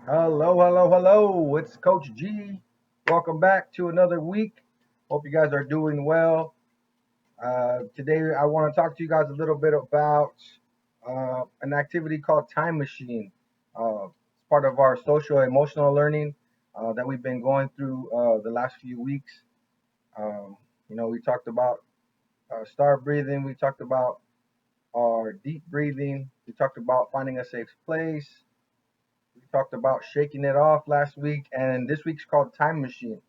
Hello, hello, hello. It's Coach G. Welcome back to another week. Hope you guys are doing well. Today, I want to talk to you guys a little bit about an activity called Time Machine. It's part of our social emotional learning that we've been going through the last few weeks. Um, we talked about star breathing, we talked about our deep breathing, we talked about finding a safe place. We talked about shaking it off last week, and this week's called Time Machine.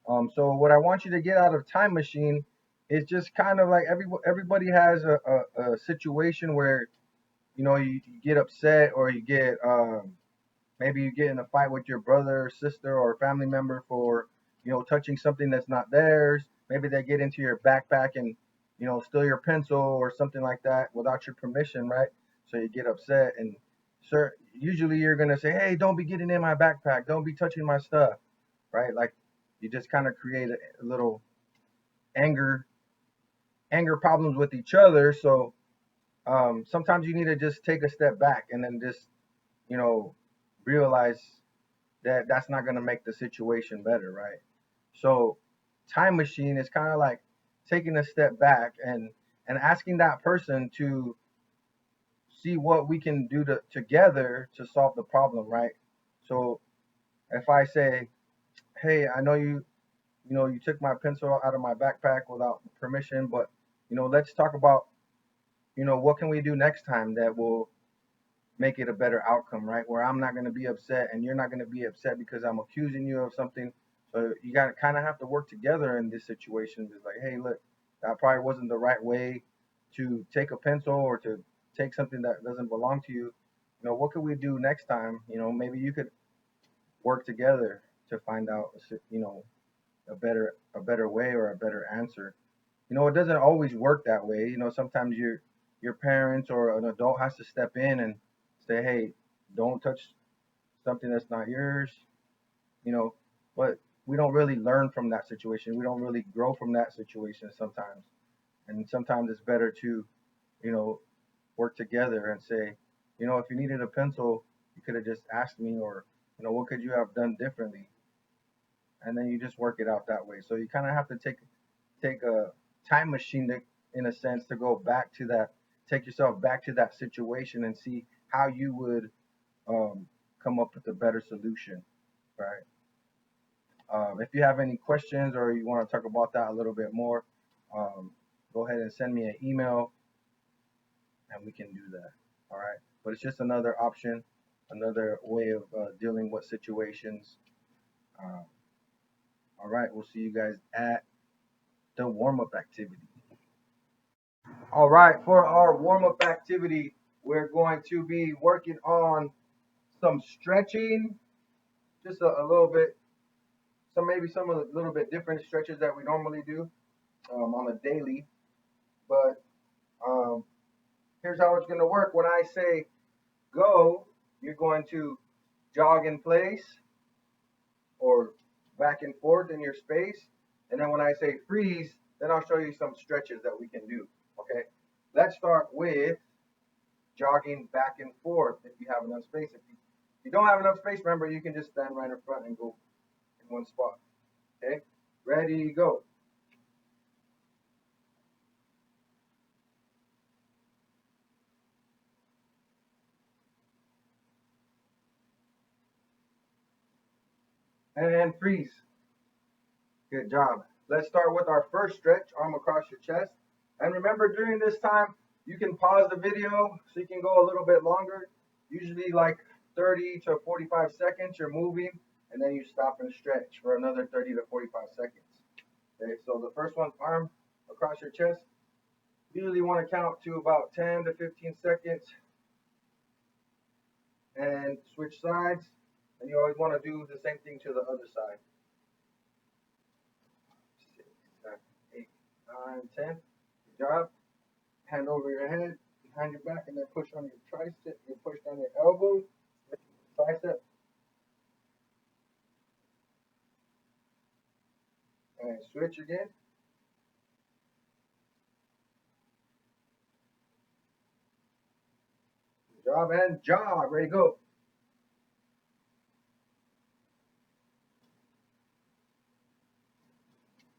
So what I want you to get out of Time Machine is just kind of like everybody has a situation where you get upset or you get maybe you get in a fight with your brother or sister or family member for touching something that's not theirs. Maybe they get into your backpack and steal your pencil or something like that without your permission, right? So you get upset and sir, usually you're gonna say, hey, don't be getting in my backpack, don't be touching my stuff, right? Like you just kind of create a little anger anger problems with each other. So sometimes you need to just take a step back and then just you know realize that that's not going to make the situation better, right? So time machine is kind of like taking a step back and asking that person to see what we can do together to solve the problem, right? So if I say, hey, I know you took my pencil out of my backpack without permission, but let's talk about what can we do next time that will make it a better outcome, right? Where I'm not going to be upset and you're not going to be upset because I'm accusing you of something. So you got to kind of have to work together in this situation. It's like, hey, look, that probably wasn't the right way to take a pencil or to take something that doesn't belong to you. What could we do next time? Maybe you could work together to find out, a better way or a better answer. It doesn't always work that way. Sometimes your parents or an adult has to step in and say, hey, don't touch something that's not yours, you know, but we don't really learn from that situation. We don't really grow from that situation sometimes. And sometimes it's better to, you know, work together and say, if you needed a pencil, you could have just asked me, or, what could you have done differently? And then you just work it out that way. So you kind of have to take a time machine to, in a sense, to go back to that, take yourself back to that situation and see how you would come up with a better solution, right? If you have any questions or you want to talk about that a little bit more, um, go ahead and send me an email and we can do that. All right. But it's just another option, another way of dealing with situations. Um, all right. We'll see you guys at the warm up activity. All right. For our warm up activity, we're going to be working on some stretching, just a little bit, maybe some of the little bit different stretches that we normally do on a daily. But um, here's how it's going to work. When I say go, you're going to jog in place or back and forth in your space. And then when I say freeze, then I'll show you some stretches that we can do. Okay. Let's start with jogging back and forth if you have enough space. If you don't have enough space, remember you can just stand right in front and go in one spot. Okay. Ready, go. And freeze. Good job. Let's start with our first stretch, arm across your chest. And remember, during this time, you can pause the video so you can go a little bit longer. Usually like 30 to 45 seconds, you're moving, and then you stop and stretch for another 30 to 45 seconds. Okay, so the first one, arm across your chest. Usually want to count to about 10 to 15 seconds and switch sides. And you always want to do the same thing to the other side. 6, 7, 8, 9, 10. Good job. Hand over your head, behind your back, and then push on your tricep. You push on your elbow, tricep, and switch again. Good job and jog. Ready, go.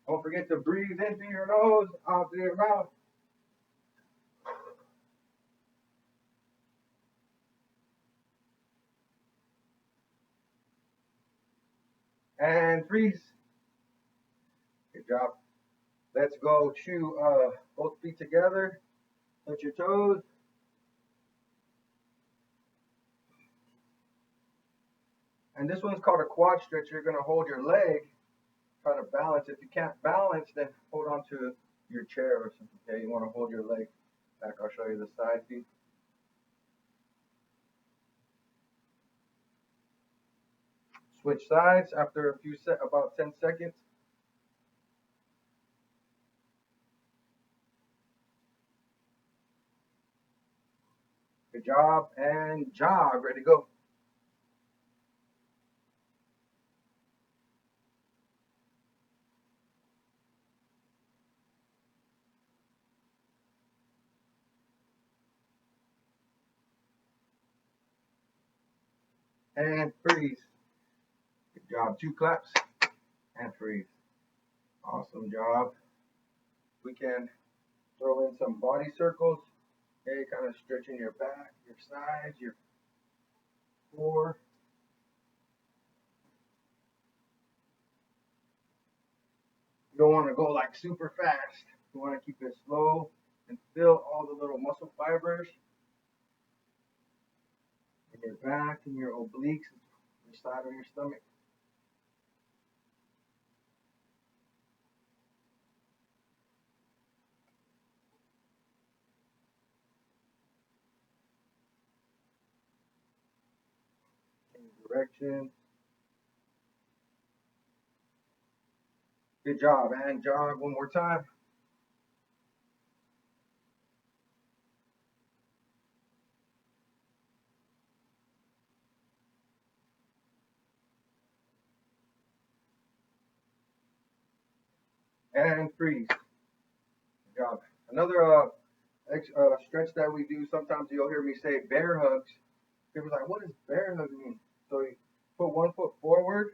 Don't forget to breathe into your nose, out through your mouth. And freeze. Good job. Let's go chew both feet together. Touch your toes. And this one's called a quad stretch. You're going to hold your leg, try to balance. If you can't balance, then hold on to your chair or something. Okay, you want to hold your leg back. I'll show you the side view. Switch sides after about 10 seconds. Good job. And jog. Ready to go. And freeze. Good job. 2 claps and freeze. Awesome job. We can throw in some body circles. Okay, kind of stretching your back, your sides, your core. You don't want to go like super fast. You want to keep it slow and feel all the little muscle fibers in your back and your obliques, the side of your stomach. Direction. Good job, and jog one more time. And freeze. Good job. Another stretch that we do, sometimes you'll hear me say bear hugs. People are like, what does bear hugs mean? So you put 1 foot forward.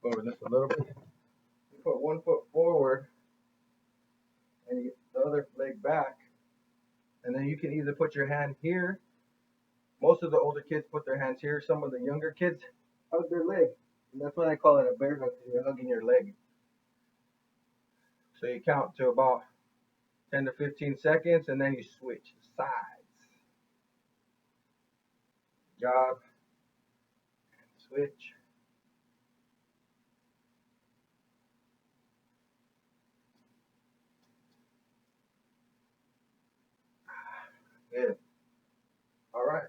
Over this a little bit. You put 1 foot forward and you get the other leg back. And then you can either put your hand here. Most of the older kids put their hands here. Some of the younger kids hug their leg. And that's why I call it a bear hug, because you're hugging your leg. So you count to about 10 to 15 seconds and then you switch sides. Job. Switch. Good. All right.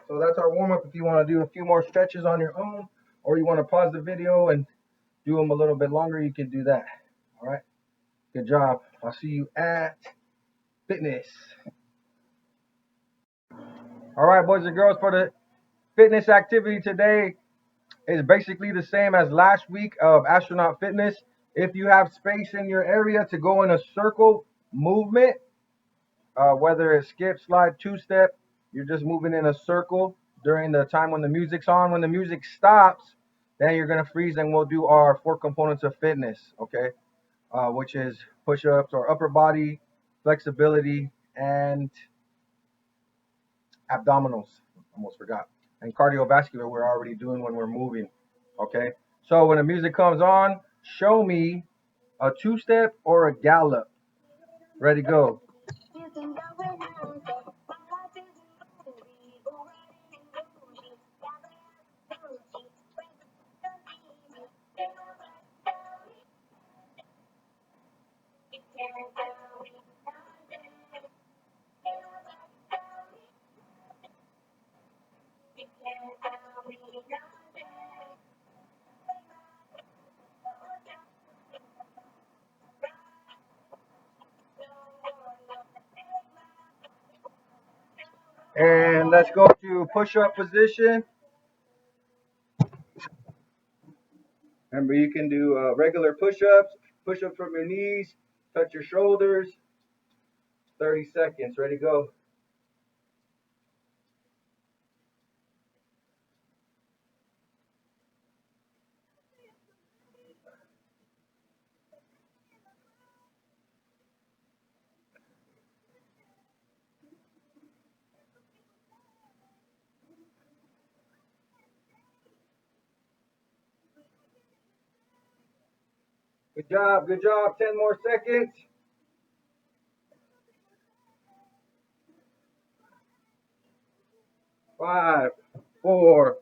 So that's our warm up. If you want to do a few more stretches on your own, or you want to pause the video and do them a little bit longer, you can do that. All right. Good job. I'll see you at fitness. All right, boys and girls, for the fitness activity today is basically the same as last week of astronaut fitness. If you have space in your area to go in a circle movement, whether it's skip, slide, two-step, you're just moving in a circle during the time when the music's on. When the music stops, then you're gonna freeze and we'll do our 4 components of fitness, okay? Which is push-ups or upper body, flexibility, and abdominals. Almost forgot. And cardiovascular we're already doing when we're moving, okay? So when the music comes on, show me a two-step or a gallop. Ready, go. And let's go to push-up position. Remember, you can do regular push-ups, push-ups from your knees, touch your shoulders. 30 seconds. Ready, go. Good job, good job. 10 more seconds. 5, 4,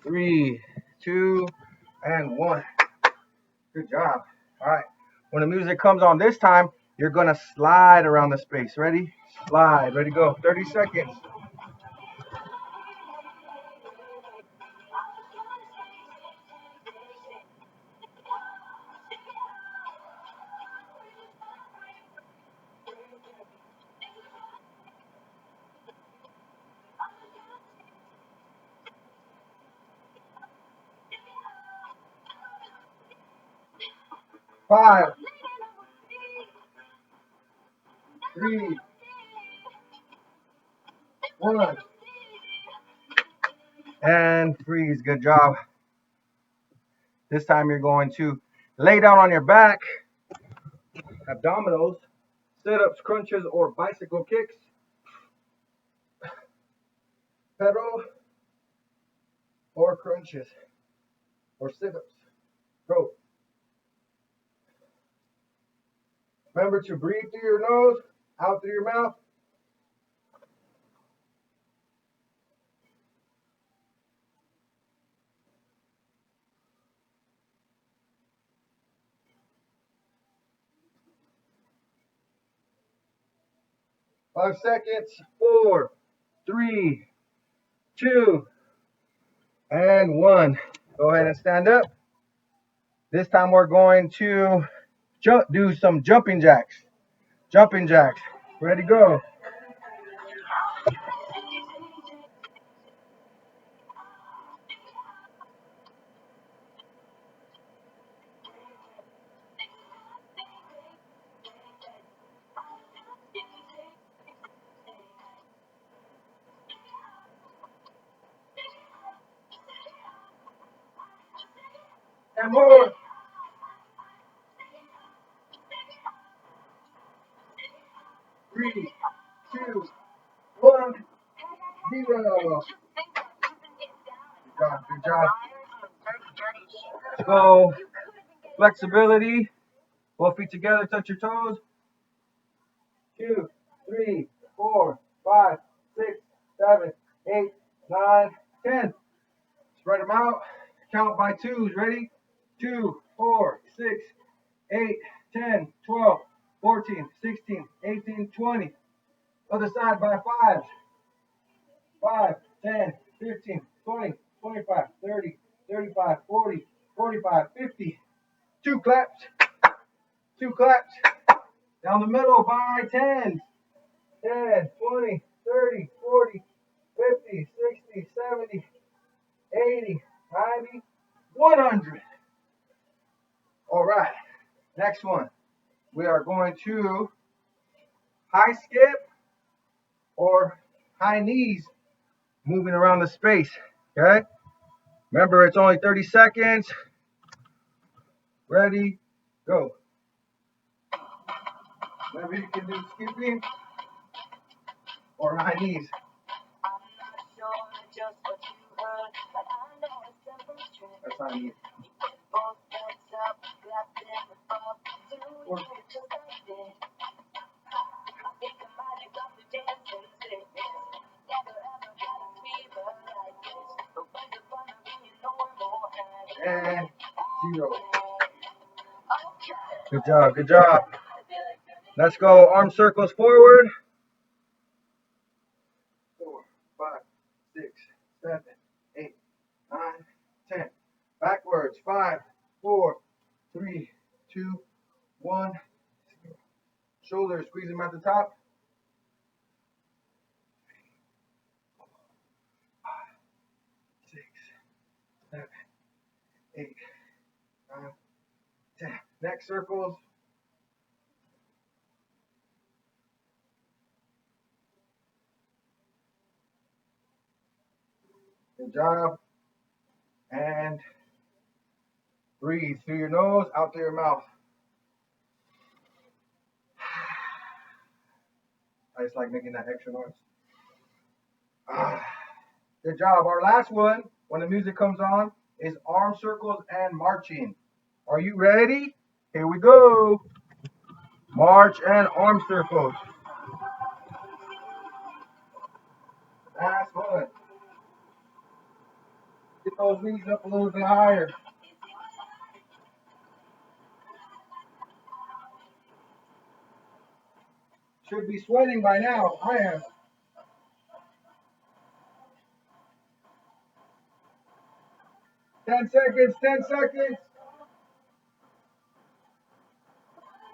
3, 2, and 1. Good job. All right. When the music comes on this time, you're going to slide around the space. Ready? Slide. Ready, go. 30 seconds. 5, 3, 1. And freeze. Good job. This time you're going to lay down on your back, abdominals, sit-ups, crunches, or bicycle kicks. Pedal or crunches or sit-ups. Go. Remember to breathe through your nose, out through your mouth. 5 seconds. 4, 3, 2, and 1. Go ahead and stand up. This time we're going to do some jumping jacks. Jumping jacks. Ready, go. 10 more. 3, 2, 1, 0. Good job, good job. So, flexibility. Both feet together, touch your toes. 2, 3, 4, 5, 6, 7, 8, 9, 10. Spread them out. Count by twos. Ready? 2, 4, 6, 8, 10, 12, 14, 16, 18, 20. Other side by fives. 5, 10, 15, 20, 25, 30, 35, 40, 45, 50. Two claps. Two claps. Down the middle by 10. 10, 20, 30, 40, 50, 60, 70, 80, 90, 100. All right. Next one. We are going to high skip or high knees, moving around the space. Okay? Remember, it's only 30 seconds. Ready? Go. Remember, you can do skipping or high knees. That's high knees. And 0. Good job, good job. Let's go arm circles forward. 4, 5, 6, 7, 8, 9, 10. Backwards. 5, 4, 3, 2, 1. Shoulders, squeeze them at the top. 5, 6, 7, 8, 9, 10. Neck circles. Good job. And breathe through your nose, out through your mouth. I just like making that extra noise. Good job. Our last one, when the music comes on, is arm circles and marching. Are you ready? Here we go. March and arm circles. Last one. Get those knees up a little bit higher. Should be sweating by now. I am. 10 seconds, 10 seconds.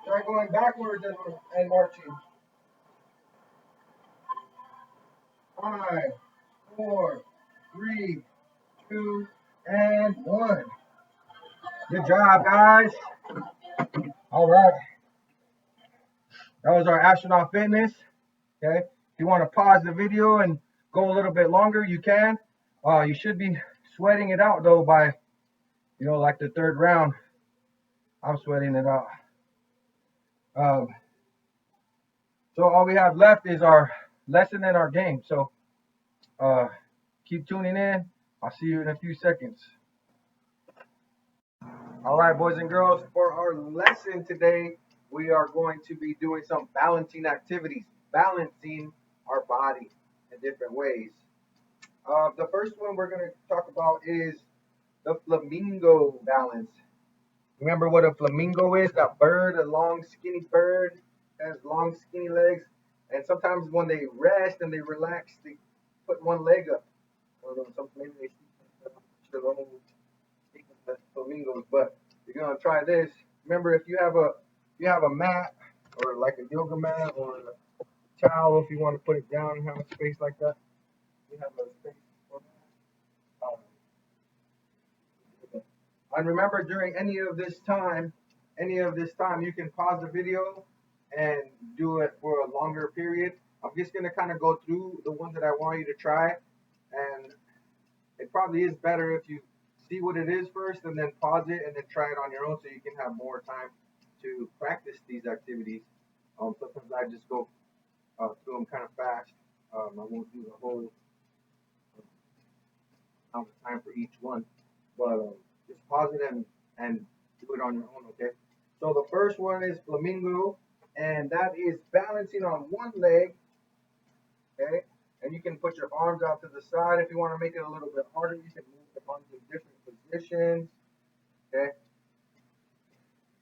Try going backwards and marching. 5, 4, 3, 2, and 1. Good job, guys. All right. That was our astronaut fitness. Okay. If you want to pause the video and go a little bit longer, you can. You should be sweating it out though by, like the third round. I'm sweating it out. So all we have left is our lesson and our game. So keep tuning in. I'll see you in a few seconds. All right, boys and girls, for our lesson today, we are going to be doing some balancing activities, balancing our body in different ways. The first one we're going to talk about is the flamingo balance. Remember what a flamingo is? That bird, a long, skinny bird, has long, skinny legs. And sometimes when they rest and they relax, they put one leg up. Or maybe they flamingos. But you're gonna try this. Remember, if you have a mat or like a yoga mat or a towel, if you want to put it down and have a space like that, you have a space for that. And remember, during any of this time, you can pause the video and do it for a longer period. I'm just gonna kind of go through the ones that I want you to try, and it probably is better if you see what it is first and then pause it and then try it on your own so you can have more time to practice these activities. Sometimes I just go through them kind of fast. I won't do the whole amount of time for each one, but just pause it and do it on your own, okay? So the first one is flamingo, and that is balancing on one leg, okay? And you can put your arms out to the side. If you want to make it a little bit harder, you can move the arms in different positions, okay?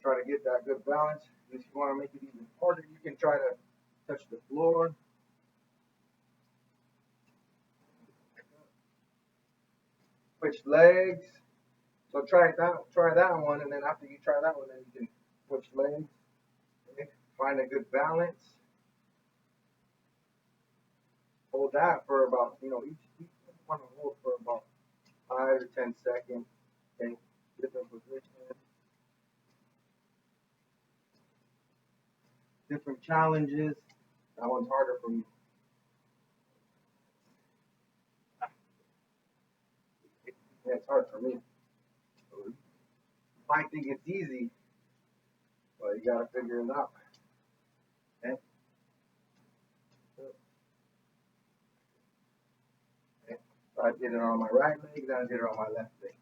Try to get that good balance. If you want to make it even harder, you can try to touch the floor. Switch legs. So try that one, and then after you try that one, then you can switch legs. Okay? Find a good balance. Hold that for about, each one will hold for about 5 to 10 seconds. Okay, different positions, different challenges. That one's harder for me. Yeah, it's hard for me. You might think it's easy, but you gotta figure it out. Okay? Okay. So I did it on my right leg, then I did it on my left leg.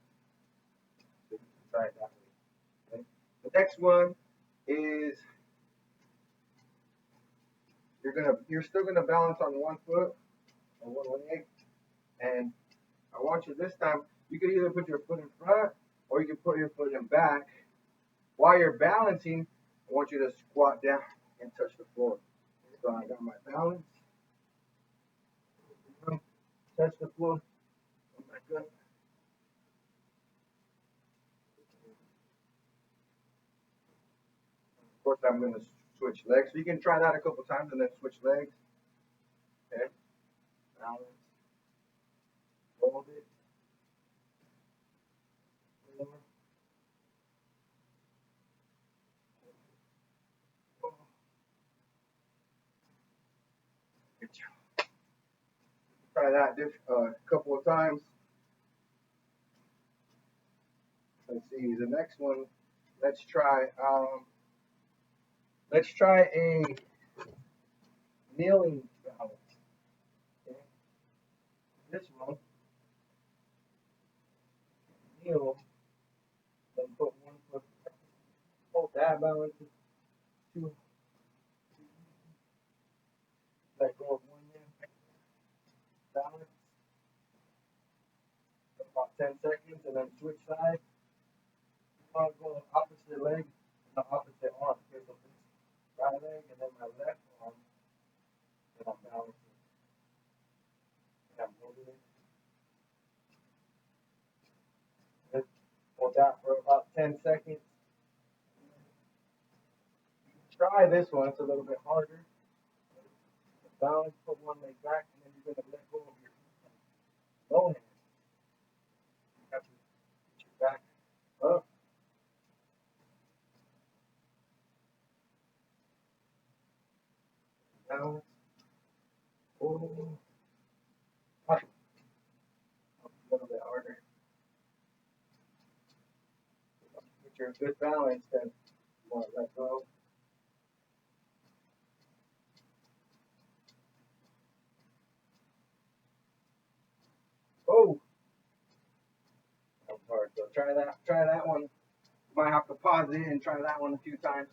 So you can try it that way. Okay? The next one is you're still gonna balance on one foot or one leg, and I want you this time. You can either put your foot in front or you can put your foot in back. While you're balancing, I want you to squat down and touch the floor. So I got my balance. Touch the floor. Oh my goodness. Of course, I'm going to switch legs. So you can try that a couple times and then switch legs. Okay. Balance. Hold it. Try that a couple of times. Let's see the next one. Let's try. Let's try a kneeling balance. Okay. This one, kneel, then put one foot. Hold that. that balance. Two, let go of one hand, balance for about 10 seconds, and then switch sides. You want to go opposite leg, the opposite arm. Okay, so this right leg, and then my left arm, and I'm balancing. And I'm holding it. Just hold that for about 10 seconds. Try this one, it's a little bit harder. Balance, put one leg back, and then you're going to let go of your low hand. You have to get your back up. Balance. Oh, up. A little bit harder. Get your good balance, then you want to let go. Oh, that was hard. So try that one. You might have to pause it and try that one a few times.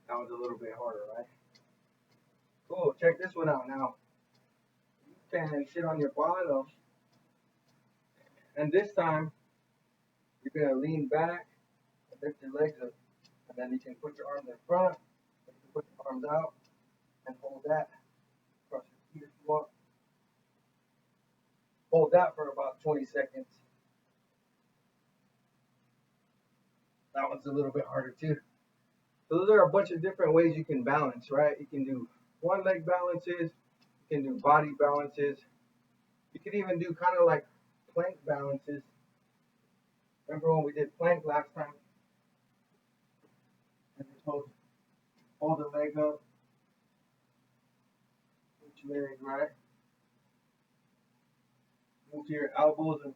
That was a little bit harder, right? Cool. Check this one out now. You can sit on your bottom, and this time you're gonna lean back, lift your legs up, and then you can put your arms in front. You can put your arms out and hold that across your feet if you want. Hold that for about 20 seconds. That one's a little bit harder too. So those are a bunch of different ways you can balance, right? You can do one leg balances, you can do body balances, you can even do kind of like plank balances. Remember when we did plank last time? And just hold the leg up, put your leg right, move to your elbows and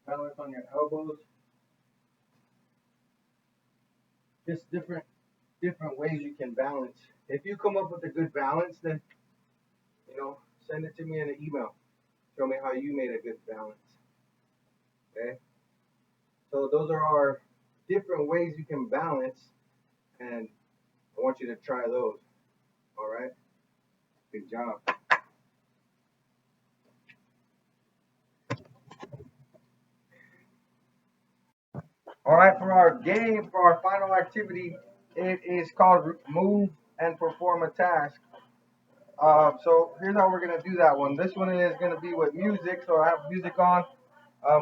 balance on your elbows. Just different ways you can balance. If you come up with a good balance, then send it to me in an email. Show me how you made a good balance. Okay. So those are our different ways you can balance, and I want you to try those. All right. Good job. All right. For our final activity, it is called move and perform a task. So here's how we're gonna do that one. This one is gonna be with music. So I have music on.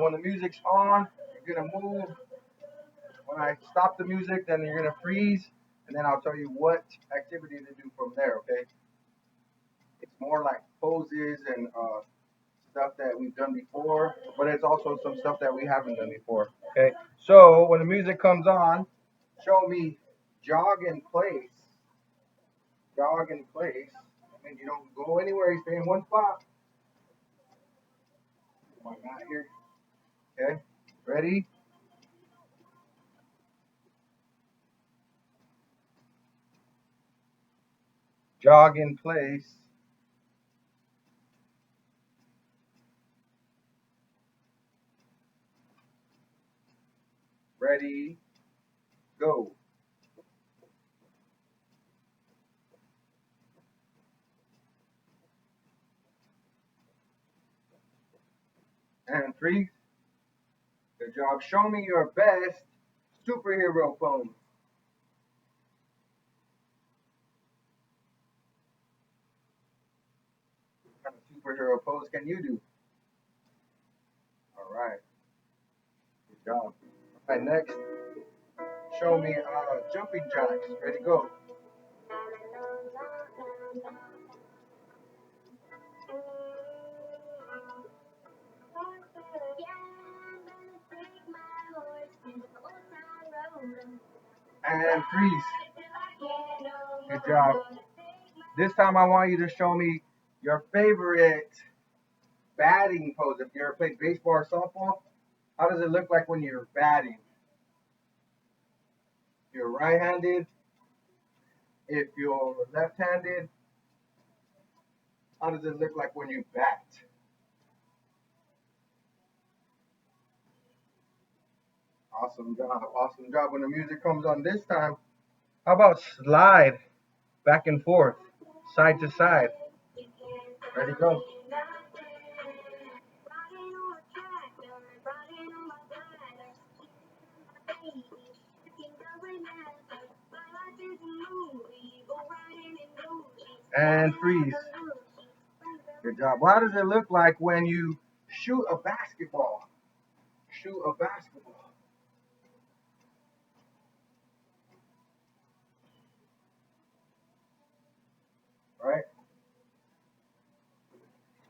When the music's on, you're gonna move. When I stop the music, then you're gonna freeze, and then I'll tell you what activity to do from there. Okay? It's more like poses and stuff that we've done before, but it's also some stuff that we haven't done before. Okay? So when the music comes on, show me jog in place. Jog in place. I mean, you don't go anywhere. You stay in one spot. Why not here? Okay? Ready? Jog in place. Ready? Go. And freeze. Good job. Show me your best superhero pose. What kind of superhero pose can you do? All right. Good job. All right, next, show me jumping jacks. Ready, go. And freeze. Good job. This time I want you to show me your favorite batting pose. If you ever played baseball or softball, how does it look like when you're batting? If you're right-handed, if you're left-handed, how does it look like when you bat? Awesome job. Awesome job. When the music comes on this time, How about slide back and forth, side to side? Ready, go. And freeze. Good job. Well, how does it look like when you shoot a basketball? Shoot a basketball. Right?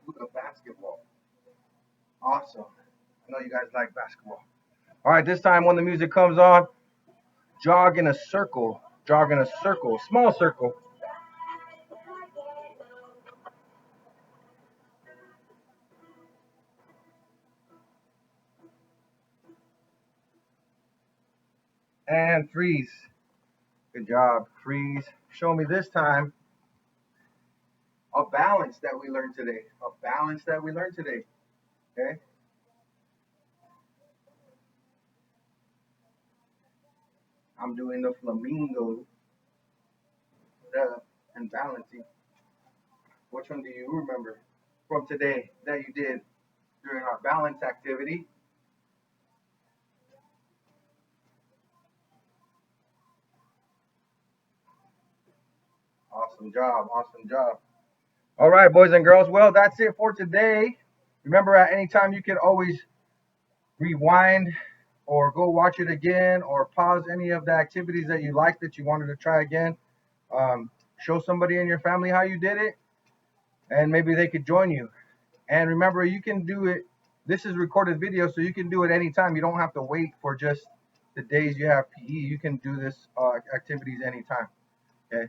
Shoot a basketball. Awesome. I know you guys like basketball. All right, this time when the music comes on, jog in a circle. Jog in a circle. Small circle. And freeze. Good job. Freeze. Show me this time a balance that we learned today. A balance that we learned today. Okay? I'm doing the flamingo and balancing. Which one do you remember from today that you did during our balance activity? Awesome job. Awesome job. All right, boys and girls. Well, that's it for today. Remember, at any time, you can always rewind or go watch it again or pause any of the activities that you liked that you wanted to try again. Show somebody in your family how you did it, and maybe they could join you. And remember, you can do it. This is recorded video, so you can do it anytime. You don't have to wait for just the days you have PE. You can do this activities anytime. Okay.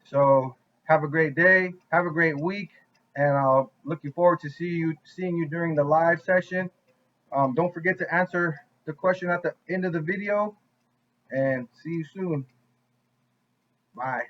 So have a great day. Have a great week, and I'll looking forward to seeing you during the live session. Don't forget to answer the question at the end of the video, and see you soon. Bye.